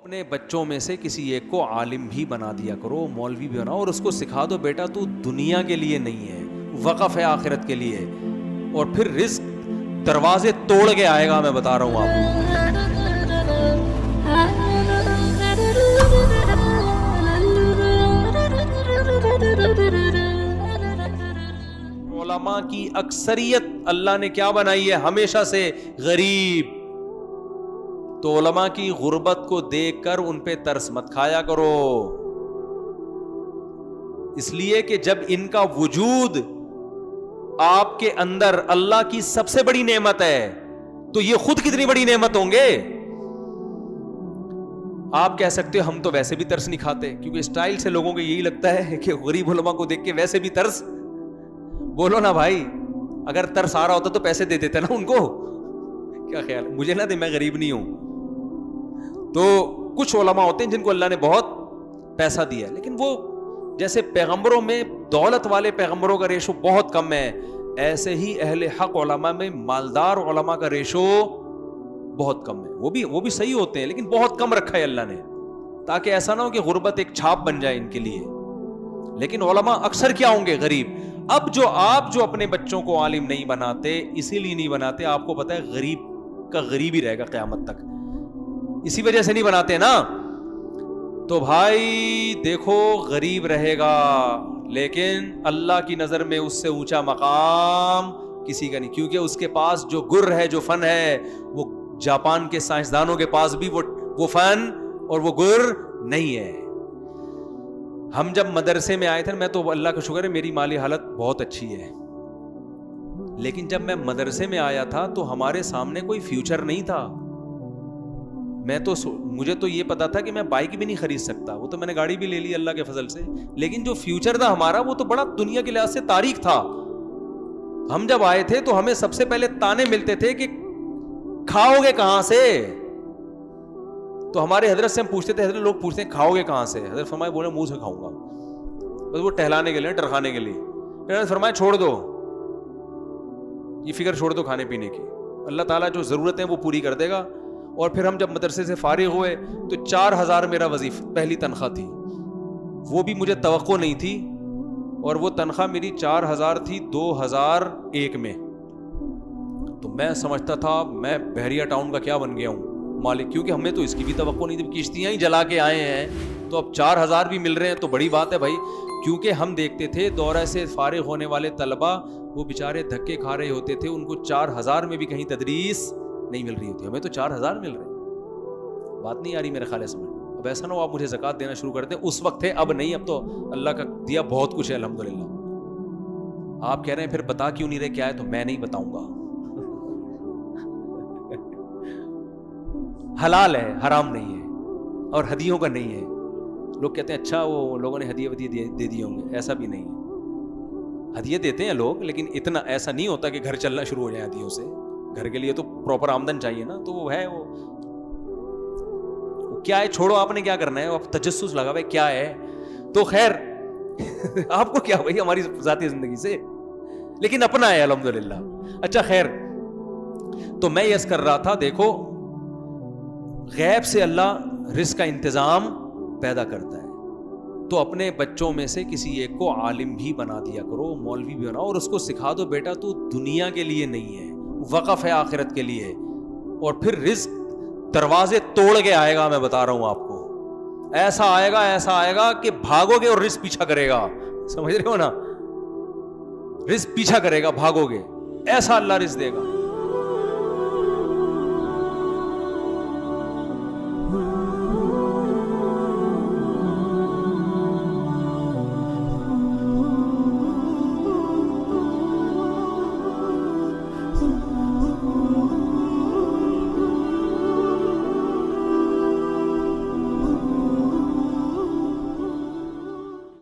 اپنے بچوں میں سے کسی ایک کو عالم بھی بنا دیا کرو, مولوی بھی بناؤ, اور اس کو سکھا دو بیٹا تو دنیا کے لیے نہیں ہے, وقف ہے آخرت کے لیے, اور پھر رزق دروازے توڑ کے آئے گا, میں بتا رہا ہوں آپ کو. علماء کی اکثریت اللہ نے کیا بنائی ہے ہمیشہ سے؟ غریب. تو علماء کی غربت کو دیکھ کر ان پہ ترس مت کھایا کرو, اس لیے کہ جب ان کا وجود آپ کے اندر اللہ کی سب سے بڑی نعمت ہے تو یہ خود کتنی بڑی نعمت ہوں گے. آپ کہہ سکتے ہو ہم تو ویسے بھی ترس نہیں کھاتے, کیونکہ اسٹائل سے لوگوں کو یہی لگتا ہے کہ غریب علماء کو دیکھ کے ویسے بھی ترس. بولو نا بھائی, اگر ترس آ رہا ہوتا تو پیسے دے دیتے نا ان کو. کیا خیال, مجھے نہ دے, میں غریب نہیں ہوں. تو کچھ علماء ہوتے ہیں جن کو اللہ نے بہت پیسہ دیا ہے, لیکن وہ جیسے پیغمبروں میں دولت والے پیغمبروں کا ریشو بہت کم ہے, ایسے ہی اہل حق علماء میں مالدار علماء کا ریشو بہت کم ہے. وہ بھی صحیح ہوتے ہیں لیکن بہت کم رکھا ہے اللہ نے, تاکہ ایسا نہ ہو کہ غربت ایک چھاپ بن جائے ان کے لیے. لیکن علماء اکثر کیا ہوں گے؟ غریب. اب آپ جو اپنے بچوں کو عالم نہیں بناتے, اسی لیے نہیں بناتے, آپ کو پتا ہے غریب کا غریب ہی رہے گا قیامت تک, اسی وجہ سے نہیں بناتے نا. تو بھائی دیکھو, غریب رہے گا لیکن اللہ کی نظر میں اس سے اونچا مقام کسی کا نہیں, کیونکہ اس کے پاس جو گر ہے, جو فن ہے, وہ جاپان کے سائنسدانوں کے پاس بھی وہ فن اور وہ گر نہیں ہے. ہم جب مدرسے میں آئے تھے, میں تو اللہ کا شکر ہے میری مالی حالت بہت اچھی ہے, لیکن جب میں مدرسے میں آیا تھا تو ہمارے سامنے کوئی فیوچر نہیں تھا. مجھے تو یہ پتا تھا کہ میں بائک بھی نہیں خرید سکتا, وہ تو میں نے گاڑی بھی لے لی اللہ کے فضل سے, لیکن جو فیوچر تھا ہمارا وہ تو بڑا دنیا کے لحاظ سے تاریخ تھا. ہم جب آئے تھے تو ہمیں سب سے پہلے تانے ملتے تھے کہ کھاؤ گے کہاں سے. تو ہمارے حضرت سے ہم پوچھتے تھے, حضرت لوگ پوچھتے ہیں کھاؤ گے کہاں سے, حضرت فرمائے بولے منہ سے کھاؤں گا, بس وہ ٹہلانے کے لیے, ٹرکھانے کے لیے. پھر حضرت فرمائے چھوڑ دو یہ فکر, چھوڑ دو کھانے پینے کی, اللہ تعالیٰ جو ضرورتیں وہ پوری کر دے گا. اور پھر ہم جب مدرسے سے فارغ ہوئے تو 4,000 میرا وظیفہ پہلی تنخواہ تھی, وہ بھی مجھے توقع نہیں تھی, اور وہ تنخواہ میری 4,000 تھی 2001 میں. تو میں سمجھتا تھا میں بحریہ ٹاؤن کا کیا بن گیا ہوں مالک, کیونکہ ہمیں تو اس کی بھی توقع نہیں تھی, کشتیاں ہی جلا کے آئے ہیں, تو اب 4,000 بھی مل رہے ہیں تو بڑی بات ہے بھائی. کیونکہ ہم دیکھتے تھے دورہ سے فارغ ہونے والے طلبہ وہ بیچارے دھکے کھا رہے ہوتے تھے, ان کو 4,000 میں بھی کہیں تدریس نہیں مل رہی ہوتی, ہمیں تو 4,000 مل رہے. بات نہیں آ رہی میرے خیال ہے سمجھ. اب ایسا نہ ہو آپ مجھے زکوٰۃ دینا شروع کر دیں, اس وقت ہے اب نہیں, اب تو اللہ کا دیا بہت کچھ ہے الحمدللہ. آپ کہہ رہے ہیں پھر بتا کیوں نہیں رہے کیا ہے, تو میں نہیں بتاؤں گا. حلال ہے, حرام نہیں ہے, اور ہدیوں کا نہیں ہے. لوگ کہتے ہیں اچھا وہ لوگوں نے ہدیے دے دیے ہوں گے, ایسا بھی نہیں ہے. ہدیے دیتے ہیں لوگ, لیکن اتنا ایسا نہیں ہوتا کہ گھر چلنا شروع ہو جائے ہدیوں سے. گھر کے لیے تو پراپر آمدن چاہیے نا, تو وہ ہے وہ کیا ہے, چھوڑو آپ نے کیا کرنا ہے, آپ تجسس لگا بھائی کیا ہے. تو خیر آپ کو کیا بھائی ہماری ذاتی زندگی سے, لیکن اپنا ہے الحمدللہ. اچھا خیر, تو میں یس کر رہا تھا, دیکھو غیب سے اللہ رزق کا انتظام پیدا کرتا ہے, تو اپنے بچوں میں سے کسی ایک کو عالم بھی بنا دیا کرو, مولوی بھی بناؤ, اور اس کو سکھا دو بیٹا تو دنیا کے لیے نہیں ہے, وقف ہے آخرت کے لیے, اور پھر رزق دروازے توڑ کے آئے گا. میں بتا رہا ہوں آپ کو, ایسا آئے گا کہ بھاگو گے اور رزق پیچھا کرے گا. سمجھ رہے ہو نا, رزق پیچھا کرے گا, بھاگو گے, ایسا اللہ رزق دے گا.